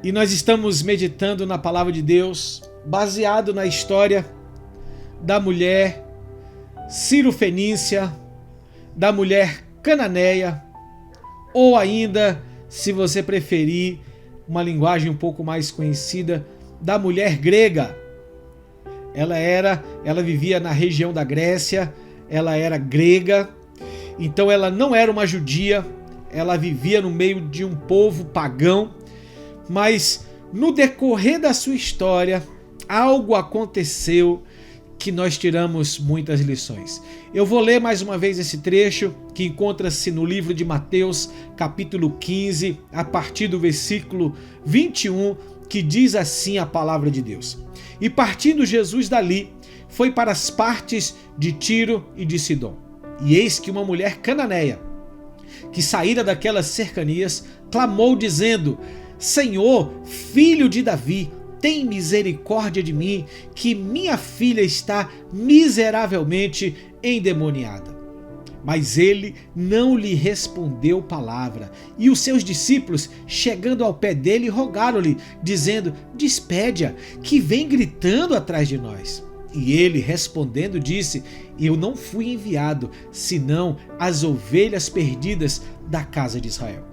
E nós estamos meditando na palavra de Deus, baseado na história da mulher Ciro-fenícia, da mulher cananeia, ou ainda, se você preferir, uma linguagem um pouco mais conhecida, da mulher grega. Ela vivia na região da Grécia, ela era grega, então ela não era uma judia, ela vivia no meio de um povo pagão, mas no decorrer da sua história, algo aconteceu que nós tiramos muitas lições. Eu vou ler mais uma vez esse trecho que encontra-se no livro de Mateus, capítulo 15, a partir do versículo 21, que diz assim a palavra de Deus. E partindo Jesus dali, foi para as partes de Tiro e de Sidom. E eis que uma mulher cananeia, que saíra daquelas cercanias, clamou dizendo: Senhor, filho de Davi, tem misericórdia de mim, que minha filha está miseravelmente endemoniada. Mas ele não lhe respondeu palavra. E os seus discípulos, chegando ao pé dele, rogaram-lhe, dizendo: Despede-a, que vem gritando atrás de nós. E ele, respondendo, disse: Eu não fui enviado, senão as ovelhas perdidas da casa de Israel.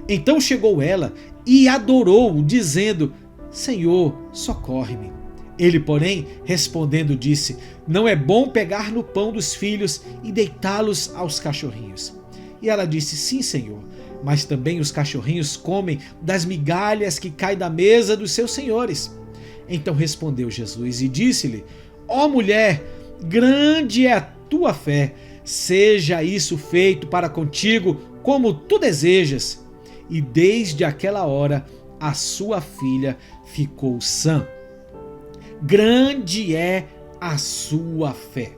Então chegou ela e adorou-o, dizendo: Senhor, socorre-me. Ele, porém, respondendo, disse: Não é bom pegar no pão dos filhos e deitá-los aos cachorrinhos. E ela disse: Sim, Senhor, mas também os cachorrinhos comem das migalhas que caem da mesa dos seus senhores. Então respondeu Jesus e disse-lhe: Ó mulher, grande é a tua fé, seja isso feito para contigo como tu desejas. E desde aquela hora a sua filha ficou sã. Grande é a sua fé.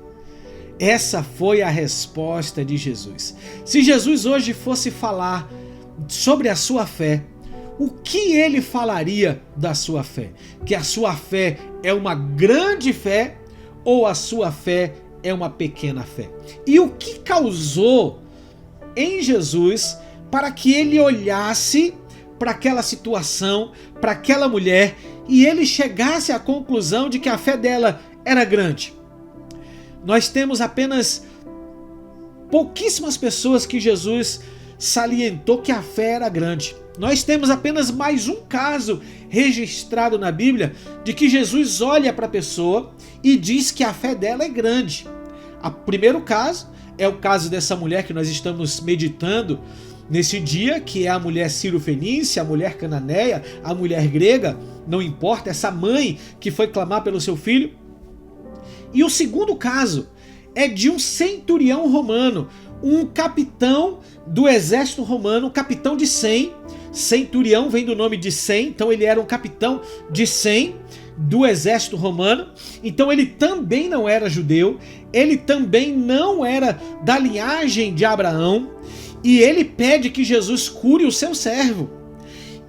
Essa foi a resposta de Jesus. Se Jesus hoje fosse falar sobre a sua fé, o que ele falaria da sua fé? Que a sua fé é uma grande fé ou a sua fé é uma pequena fé? E o que causou em Jesus para que ele olhasse para aquela situação, para aquela mulher, e ele chegasse à conclusão de que a fé dela era grande? Nós temos apenas pouquíssimas pessoas que Jesus salientou que a fé era grande. Nós temos apenas mais um caso registrado na Bíblia de que Jesus olha para a pessoa e diz que a fé dela é grande. O primeiro caso é o caso dessa mulher que nós estamos meditando nesse dia, que é a mulher Ciro-fenícia, a mulher cananeia, a mulher grega, não importa, essa mãe que foi clamar pelo seu filho. E o segundo caso é de um centurião romano, um capitão do exército romano, um capitão de 100. Centurião vem do nome de 100, então ele era um capitão de 100 do exército romano. Então ele também não era judeu, ele também não era da linhagem de Abraão, e ele pede que Jesus cure o seu servo.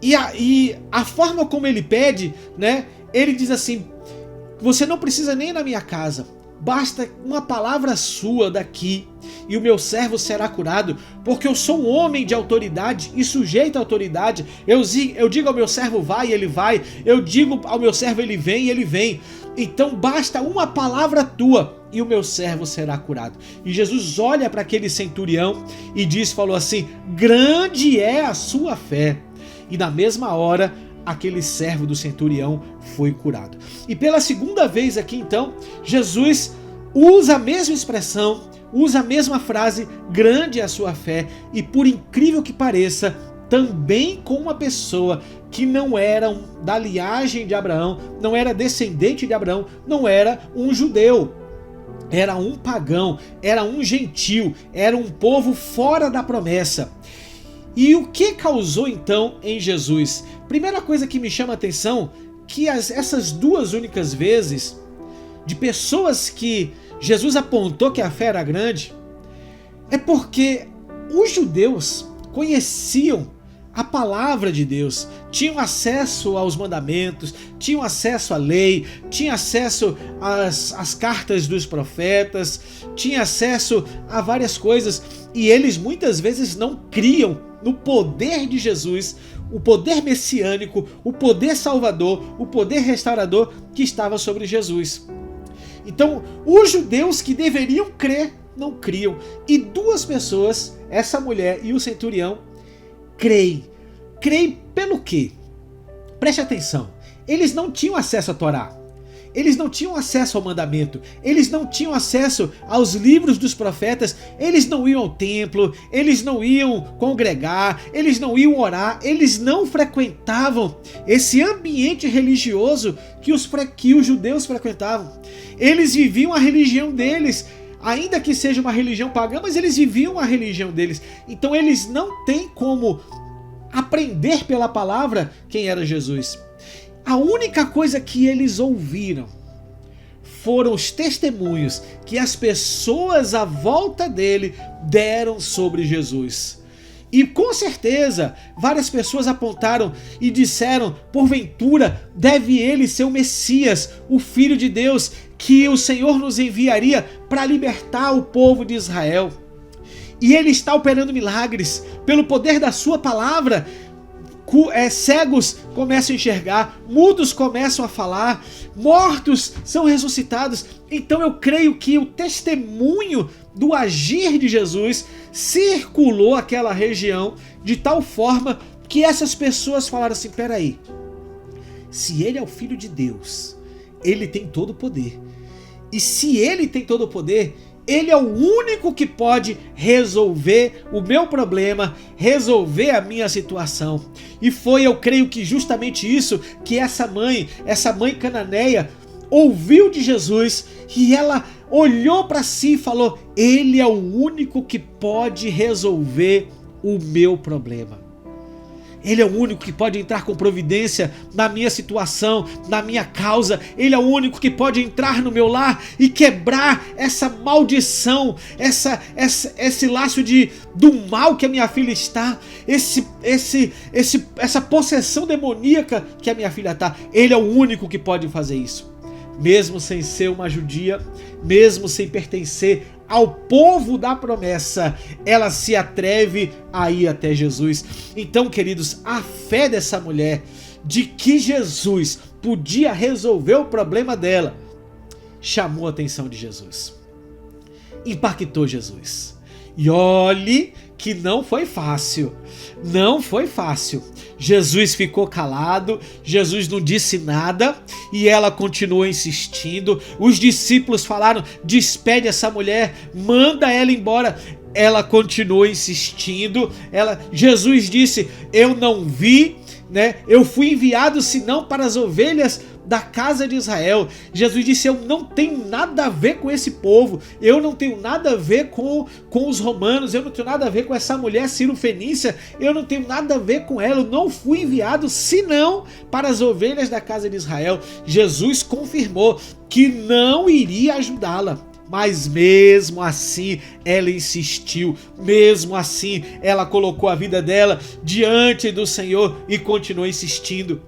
E a forma como ele pede, né? Ele diz assim: você não precisa nem ir na minha casa, basta uma palavra sua daqui e o meu servo será curado, porque eu sou um homem de autoridade e sujeito à autoridade. Eu digo ao meu servo vai, ele vai. Eu digo ao meu servo ele vem, ele vem. Então basta uma palavra tua e o meu servo será curado. E Jesus olha para aquele centurião e falou assim: grande é a sua fé. E na mesma hora, aquele servo do centurião foi curado. E pela segunda vez aqui então, Jesus usa a mesma expressão, usa a mesma frase: grande é a sua fé. E por incrível que pareça, também com uma pessoa que não era da linhagem de Abraão, não era descendente de Abraão, não era um judeu, era um pagão, era um gentil, era um povo fora da promessa. E o que causou então em Jesus? Primeira coisa que me chama a atenção, que essas duas únicas vezes de pessoas que Jesus apontou que a fé era grande, é porque os judeus conheciam a palavra de Deus, tinham acesso aos mandamentos, tinham acesso à lei, tinham acesso às cartas dos profetas, tinham acesso a várias coisas, e eles muitas vezes não criam no poder de Jesus, o poder messiânico, o poder salvador, o poder restaurador que estava sobre Jesus. Então, os judeus que deveriam crer, não criam. E duas pessoas, essa mulher e o centurião, creem. Creem pelo quê? Preste atenção. Eles não tinham acesso à Torá. Eles não tinham acesso ao mandamento, eles não tinham acesso aos livros dos profetas, eles não iam ao templo, eles não iam congregar, eles não iam orar, eles não frequentavam esse ambiente religioso que os judeus frequentavam. Eles viviam a religião deles, ainda que seja uma religião pagã, mas eles viviam a religião deles. Então eles não têm como aprender pela palavra quem era Jesus. A única coisa que eles ouviram foram os testemunhos que as pessoas à volta dele deram sobre Jesus. E com certeza, várias pessoas apontaram e disseram, porventura, deve ele ser o Messias, o Filho de Deus, que o Senhor nos enviaria para libertar o povo de Israel. E ele está operando milagres pelo poder da sua palavra. Cegos começam a enxergar, mudos começam a falar, mortos são ressuscitados. Então eu creio que o testemunho do agir de Jesus circulou aquela região de tal forma que essas pessoas falaram assim, peraí, se ele é o Filho de Deus, ele tem todo o poder. E se ele tem todo o poder, ele é o único que pode resolver o meu problema, resolver a minha situação. E foi, eu creio que justamente isso que essa mãe cananeia, ouviu de Jesus e ela olhou para si e falou, ele é o único que pode resolver o meu problema. Ele é o único que pode entrar com providência na minha situação, na minha causa. Ele é o único que pode entrar no meu lar e quebrar essa maldição, esse laço do mal que a minha filha está, essa possessão demoníaca que a minha filha está. Ele é o único que pode fazer isso. Mesmo sem ser uma judia, mesmo sem pertencer ao povo da promessa, ela se atreve a ir até Jesus. Então, queridos, a fé dessa mulher de que Jesus podia resolver o problema dela chamou a atenção de Jesus, impactou Jesus. E olhe que não foi fácil, não foi fácil. Jesus ficou calado, Jesus não disse nada e ela continuou insistindo. Os discípulos falaram, despede essa mulher, manda ela embora. Ela continuou insistindo. Jesus disse, eu não vi, eu fui enviado senão para as ovelhas da casa de Israel. Jesus disse, eu não tenho nada a ver com esse povo, eu não tenho nada a ver com os romanos, eu não tenho nada a ver com essa mulher Cirofenícia, eu não tenho nada a ver com ela, eu não fui enviado senão para as ovelhas da casa de Israel. Jesus confirmou que não iria ajudá-la. Mas mesmo assim ela insistiu, mesmo assim ela colocou a vida dela diante do Senhor e continuou insistindo.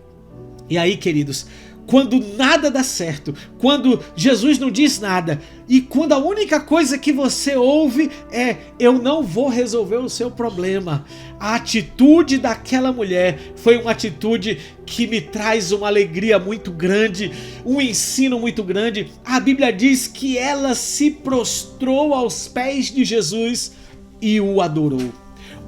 E aí, queridos, quando nada dá certo, quando Jesus não diz nada e quando a única coisa que você ouve é, eu não vou resolver o seu problema, a atitude daquela mulher foi uma atitude que me traz uma alegria muito grande, um ensino muito grande. A Bíblia diz que ela se prostrou aos pés de Jesus e o adorou.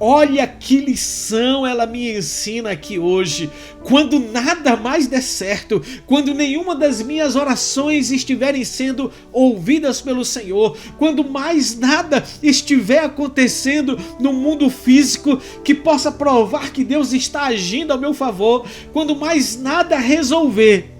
Olha que lição ela me ensina aqui hoje. Quando nada mais der certo, quando nenhuma das minhas orações estiverem sendo ouvidas pelo Senhor, quando mais nada estiver acontecendo no mundo físico que possa provar que Deus está agindo a meu favor, quando mais nada resolver,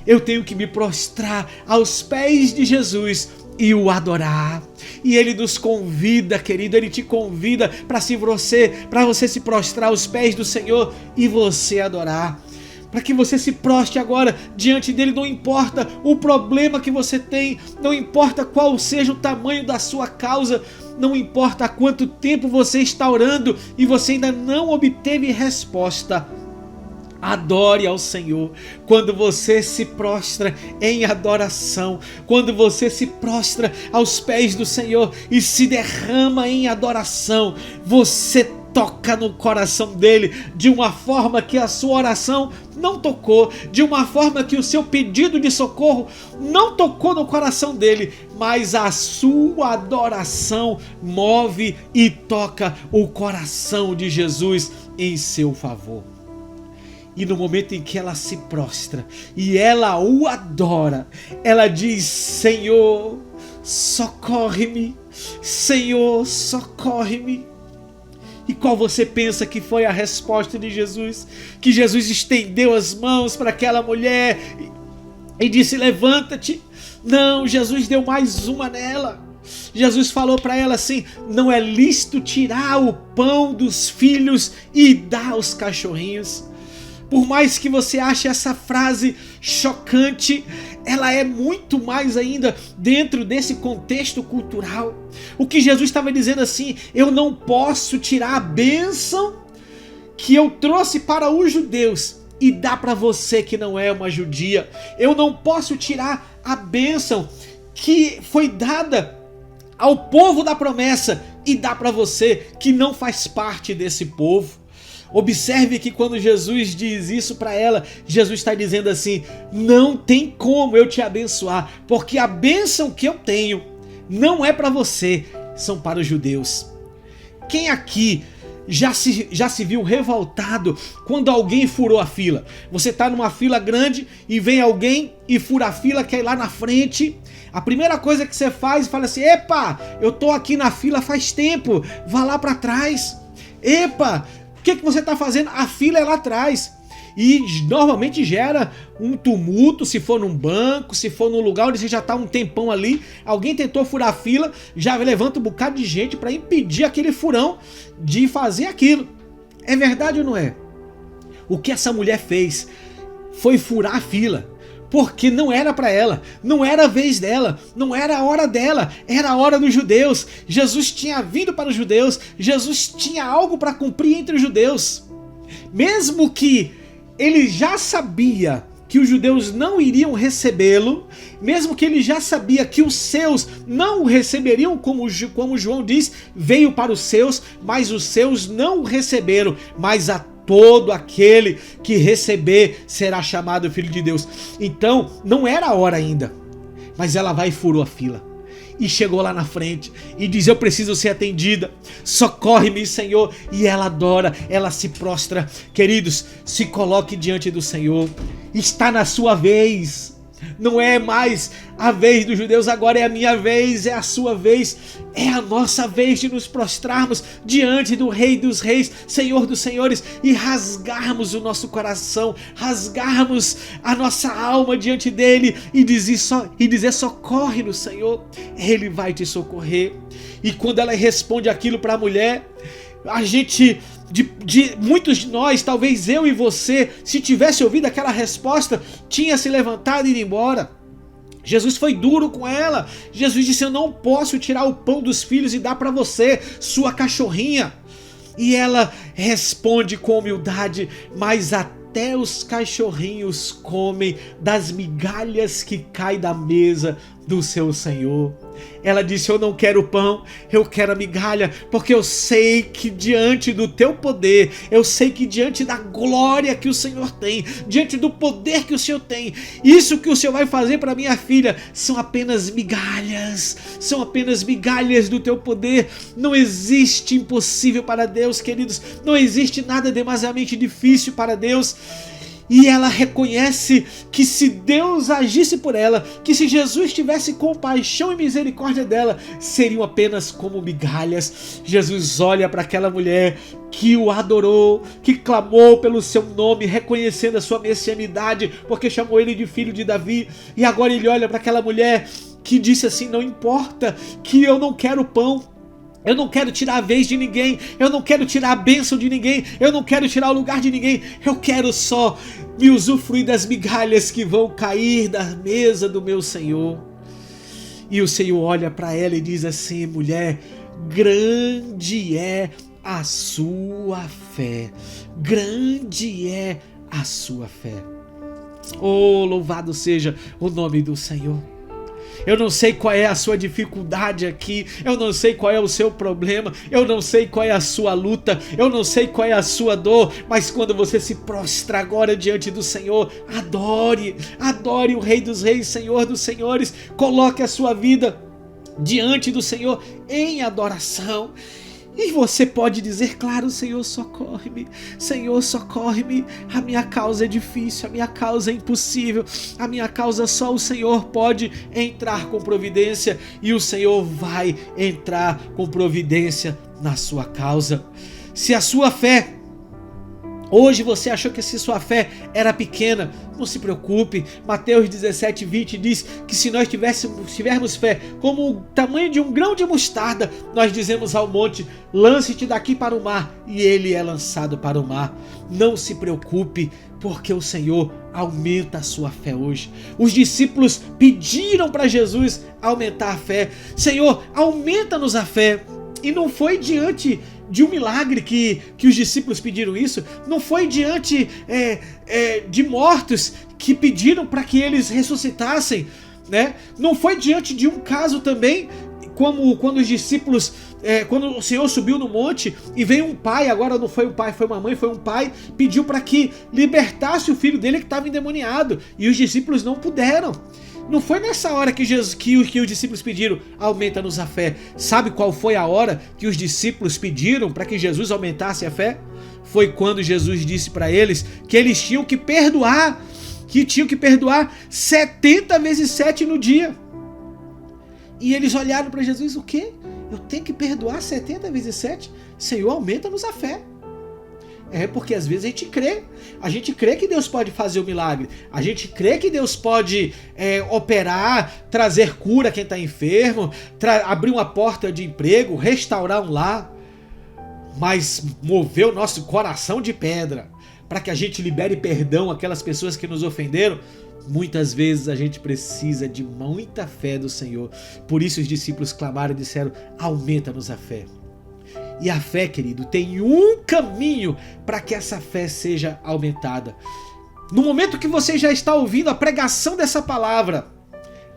eu tenho que me prostrar aos pés de Jesus e o adorar. E ele nos convida, querido, ele te convida para você se prostrar aos pés do Senhor e você adorar. Para que você se prostre agora diante dele, não importa o problema que você tem, não importa qual seja o tamanho da sua causa, não importa há quanto tempo você está orando e você ainda não obteve resposta. Adore ao Senhor. Quando você se prostra em adoração, quando você se prostra aos pés do Senhor e se derrama em adoração, você toca no coração dele de uma forma que a sua oração não tocou, de uma forma que o seu pedido de socorro não tocou no coração dele, mas a sua adoração move e toca o coração de Jesus em seu favor. E no momento em que ela se prostra e ela o adora, ela diz: Senhor, socorre-me, Senhor, socorre-me. E qual você pensa que foi a resposta de Jesus? Que Jesus estendeu as mãos para aquela mulher e disse: levanta-te. Não, Jesus deu mais uma nela. Jesus falou para ela assim: não é lícito tirar o pão dos filhos e dar aos cachorrinhos. Por mais que você ache essa frase chocante, ela é muito mais ainda dentro desse contexto cultural. O que Jesus estava dizendo assim: eu não posso tirar a bênção que eu trouxe para os judeus e dar para você que não é uma judia. Eu não posso tirar a bênção que foi dada ao povo da promessa e dar para você que não faz parte desse povo. Observe que quando Jesus diz isso para ela, Jesus está dizendo assim: não tem como eu te abençoar, porque a bênção que eu tenho não é para você, são para os judeus. Quem aqui já se viu revoltado quando alguém furou a fila? Você está numa fila grande e vem alguém e fura a fila, quer ir lá na frente. A primeira coisa que você faz, fala assim: epa, eu tô aqui na fila faz tempo, vá lá para trás. Epa, o que você está fazendo? A fila é lá atrás. E normalmente gera um tumulto, se for num banco, se for num lugar onde você já está um tempão ali, alguém tentou furar a fila, já levanta um bocado de gente para impedir aquele furão de fazer aquilo. É verdade ou não é? O que essa mulher fez foi furar a fila, porque não era para ela, não era a vez dela, não era a hora dela, era a hora dos judeus. Jesus tinha vindo para os judeus, Jesus tinha algo para cumprir entre os judeus. Mesmo que ele já sabia que os judeus não iriam recebê-lo, mesmo que ele já sabia que os seus não o receberiam, como João diz, veio para os seus, mas os seus não o receberam, mas a todo aquele que receber será chamado filho de Deus. Então, não era a hora ainda, mas ela vai e furou a fila. E chegou lá na frente e diz: eu preciso ser atendida, socorre-me, Senhor. E ela adora, ela se prostra. Queridos, se coloque diante do Senhor. Está na sua vez. Não é mais a vez dos judeus, agora é a minha vez, é a sua vez. É a nossa vez de nos prostrarmos diante do Rei dos Reis, Senhor dos Senhores, e rasgarmos o nosso coração, rasgarmos a nossa alma diante dele e dizer: socorre-nos, Senhor. Ele vai te socorrer. E quando ela responde aquilo para a mulher, a gente, muitos de nós, talvez eu e você, se tivesse ouvido aquela resposta, tinha se levantado e ido embora. Jesus foi duro com ela. Jesus disse: eu não posso tirar o pão dos filhos e dar para você, sua cachorrinha. E ela responde com humildade: mas até os cachorrinhos comem das migalhas que caem da mesa do seu Senhor. Ela disse: eu não quero pão, eu quero a migalha, porque eu sei que diante do teu poder, eu sei que diante da glória que o Senhor tem, diante do poder que o Senhor tem, isso que o Senhor vai fazer para minha filha são apenas migalhas do teu poder. Não existe impossível para Deus, queridos, não existe nada demasiadamente difícil para Deus. E ela reconhece que se Deus agisse por ela, que se Jesus tivesse compaixão e misericórdia dela, seriam apenas como migalhas. Jesus olha para aquela mulher que o adorou, que clamou pelo seu nome, reconhecendo a sua messianidade, porque chamou ele de filho de Davi. E agora ele olha para aquela mulher que disse assim: não importa que eu não quero pão, eu não quero tirar a vez de ninguém, eu não quero tirar a bênção de ninguém, eu não quero tirar o lugar de ninguém, eu quero só me usufruir das migalhas que vão cair da mesa do meu Senhor. E o Senhor olha para ela e diz assim: mulher, grande é a sua fé, grande é a sua fé. Oh, louvado seja o nome do Senhor. Eu não sei qual é a sua dificuldade aqui, eu não sei qual é o seu problema, eu não sei qual é a sua luta, eu não sei qual é a sua dor, mas quando você se prostra agora diante do Senhor, adore o Rei dos Reis, Senhor dos Senhores, coloque a sua vida diante do Senhor em adoração. E você pode dizer, claro, Senhor, socorre-me, a minha causa é difícil, a minha causa é impossível, a minha causa só o Senhor pode entrar com providência, e o Senhor vai entrar com providência na sua causa. Se a sua fé, hoje você achou que se sua fé era pequena, não se preocupe. Mateus 17:20 diz que se nós tivermos fé como o tamanho de um grão de mostarda, nós dizemos ao monte, lance-te daqui para o mar, e ele é lançado para o mar. Não se preocupe, porque o Senhor aumenta a sua fé hoje. Os discípulos pediram para Jesus aumentar a fé. Senhor, aumenta-nos a fé. E não foi diante de um milagre que os discípulos pediram isso, não foi diante de mortos que pediram para que eles ressuscitassem, né? Não foi diante de um caso também, como quando os discípulos, quando o Senhor subiu no monte e veio um pai, agora não foi um pai, foi uma mãe, foi um pai, pediu para que libertasse o filho dele que estava endemoniado, e os discípulos não puderam. Não foi nessa hora que os discípulos pediram, aumenta-nos a fé. Sabe qual foi a hora que os discípulos pediram para que Jesus aumentasse a fé? Foi quando Jesus disse para eles que eles tinham que perdoar 70 vezes 7 no dia. E eles olharam para Jesus, o quê? Eu tenho que perdoar 70 vezes 7? Senhor, aumenta-nos a fé. Porque às vezes a gente crê que Deus pode fazer o milagre, a gente crê que Deus pode operar, trazer cura a quem está enfermo, abrir uma porta de emprego, restaurar um lar, mas mover o nosso coração de pedra para que a gente libere perdão àquelas pessoas que nos ofenderam, muitas vezes a gente precisa de muita fé do Senhor. Por isso os discípulos clamaram e disseram, aumenta-nos a fé. E a fé, querido, tem um caminho para que essa fé seja aumentada. No momento que você já está ouvindo a pregação dessa palavra,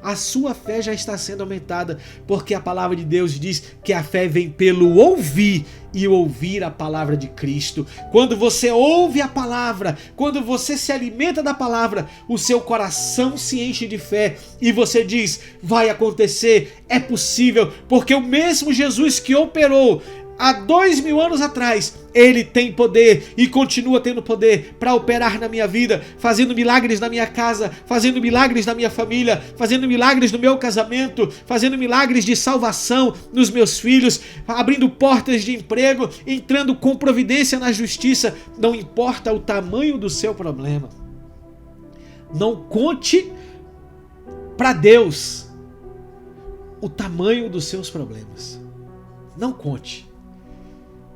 a sua fé já está sendo aumentada, porque a palavra de Deus diz que a fé vem pelo ouvir, e ouvir a palavra de Cristo. Quando você ouve a palavra, quando você se alimenta da palavra, o seu coração se enche de fé e você diz, vai acontecer, é possível, porque o mesmo Jesus que operou há 2000 anos atrás, Ele tem poder e continua tendo poder para operar na minha vida, fazendo milagres na minha casa, fazendo milagres na minha família, fazendo milagres no meu casamento, fazendo milagres de salvação nos meus filhos, abrindo portas de emprego, entrando com providência na justiça. Não importa o tamanho do seu problema. Não conte para Deus o tamanho dos seus problemas. Não conte.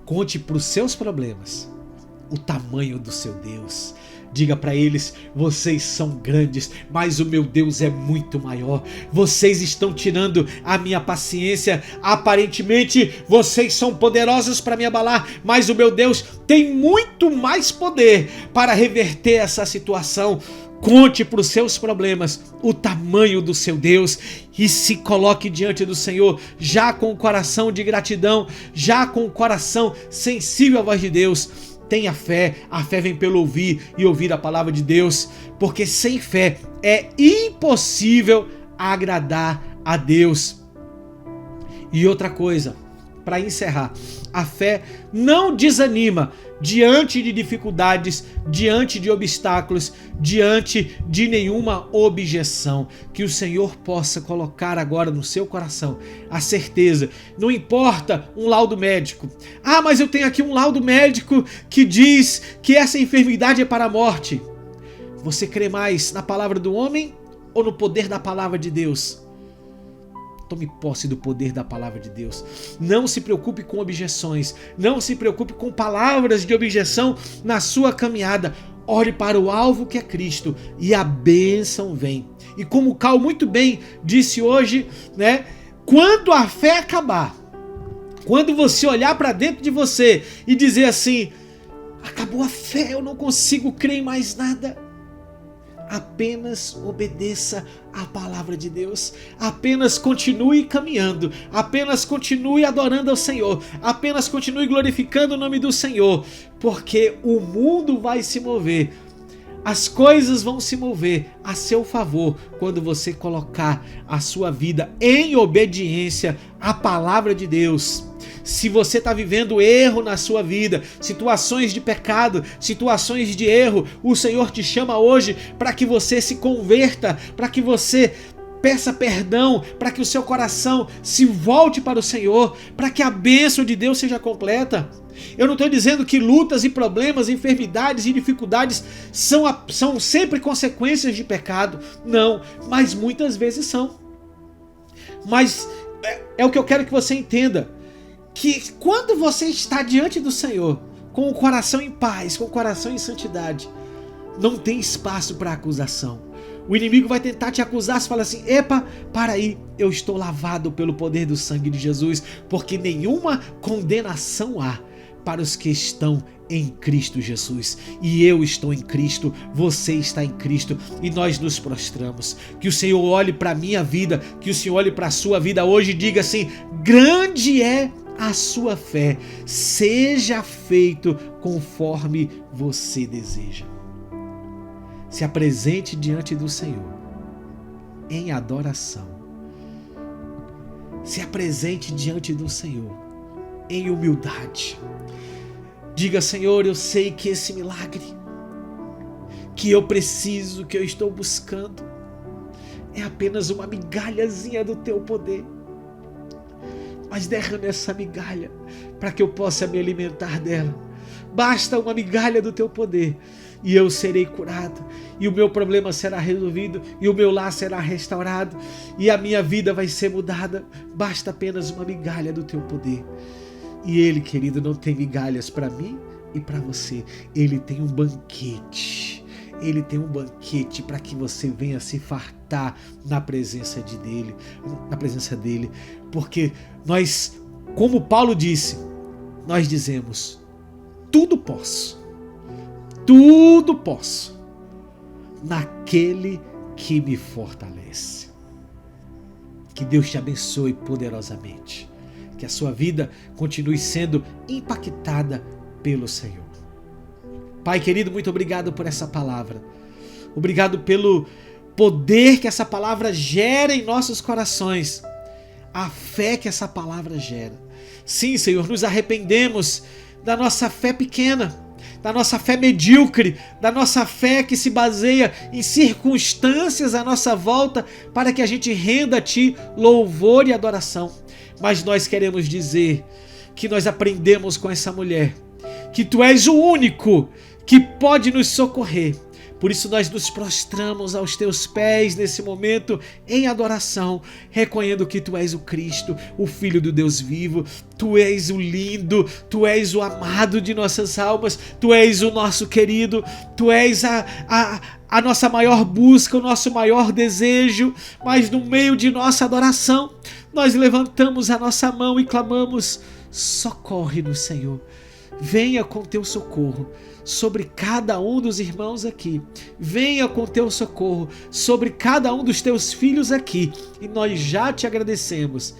Conte para os seus problemas o tamanho do seu Deus. Diga para eles, vocês são grandes, mas o meu Deus é muito maior. Vocês estão tirando a minha paciência. Aparentemente, vocês são poderosos para me abalar, mas o meu Deus tem muito mais poder para reverter essa situação. Conte para os seus problemas o tamanho do seu Deus e se coloque diante do Senhor já com o coração de gratidão, já com o coração sensível à voz de Deus. Tenha fé, a fé vem pelo ouvir e ouvir a palavra de Deus, porque sem fé é impossível agradar a Deus. E outra coisa, para encerrar, a fé não desanima diante de dificuldades, diante de obstáculos, diante de nenhuma objeção. Que o Senhor possa colocar agora no seu coração a certeza, não importa um laudo médico. Ah, mas eu tenho aqui um laudo médico que diz que essa enfermidade é para a morte. Você crê mais na palavra do homem ou no poder da palavra de Deus? Tome posse do poder da palavra de Deus. Não se preocupe com objeções. Não se preocupe com palavras de objeção na sua caminhada. Olhe para o alvo que é Cristo e a bênção vem. E como o Cal muito bem disse hoje, né? Quando a fé acabar, quando você olhar para dentro de você e dizer assim, acabou a fé, eu não consigo crer em mais nada. Apenas obedeça à palavra de Deus. Apenas continue caminhando. Apenas continue adorando ao Senhor. Apenas continue glorificando o nome do Senhor. Porque o mundo vai se mover. As coisas vão se mover a seu favor quando você colocar a sua vida em obediência à palavra de Deus. Se você está vivendo erro na sua vida, situações de pecado, situações de erro, o Senhor te chama hoje para que você se converta, para que você peça perdão, para que o seu coração se volte para o Senhor, para que a bênção de Deus seja completa. Eu não estou dizendo que lutas e problemas, enfermidades e dificuldades são sempre consequências de pecado. Não, mas muitas vezes são. Mas é o que eu quero que você entenda. Que quando você está diante do Senhor, com o coração em paz, com o coração em santidade, não tem espaço para acusação. O inimigo vai tentar te acusar, você fala assim: epa, para aí, eu estou lavado pelo poder do sangue de Jesus, porque nenhuma condenação há para os que estão em Cristo Jesus. E eu estou em Cristo, você está em Cristo, e nós nos prostramos. Que o Senhor olhe para a minha vida, que o Senhor olhe para a sua vida hoje e diga assim: grande é a sua fé, seja feito conforme você deseja. Se apresente diante do Senhor em adoração. Se apresente diante do Senhor em humildade. Diga: Senhor, eu sei que esse milagre que eu preciso, que eu estou buscando, é apenas uma migalhazinha do teu poder. Mas derrame essa migalha para que eu possa me alimentar dela. Basta uma migalha do teu poder e eu serei curado, e o meu problema será resolvido, e o meu lar será restaurado, e a minha vida vai ser mudada. Basta apenas uma migalha do teu poder. E Ele, querido, não tem migalhas para mim e para você. Ele tem um banquete. Ele tem um banquete para que você venha se fartar na presença dele. Porque nós, como Paulo disse, nós dizemos: tudo posso naquele que me fortalece. Que Deus te abençoe poderosamente. Que a sua vida continue sendo impactada pelo Senhor. Pai querido, muito obrigado por essa palavra. Obrigado pelo poder que essa palavra gera em nossos corações. A fé que essa palavra gera. Sim, Senhor, nos arrependemos da nossa fé pequena, da nossa fé medíocre, da nossa fé que se baseia em circunstâncias à nossa volta para que a gente renda a Ti louvor e adoração. Mas nós queremos dizer que nós aprendemos com essa mulher que Tu és o único que pode nos socorrer. Por isso nós nos prostramos aos Teus pés nesse momento em adoração, reconhecendo que Tu és o Cristo, o Filho do Deus vivo. Tu és o lindo, Tu és o amado de nossas almas, Tu és o nosso querido, Tu és a nossa maior busca, o nosso maior desejo. Mas no meio de nossa adoração, nós levantamos a nossa mão e clamamos: socorre-nos, Senhor. Venha com Teu socorro sobre cada um dos irmãos aqui. Venha com Teu socorro sobre cada um dos Teus filhos aqui. E nós já Te agradecemos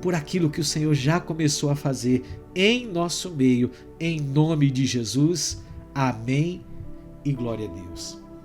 por aquilo que o Senhor já começou a fazer em nosso meio. Em nome de Jesus. Amém e glória a Deus.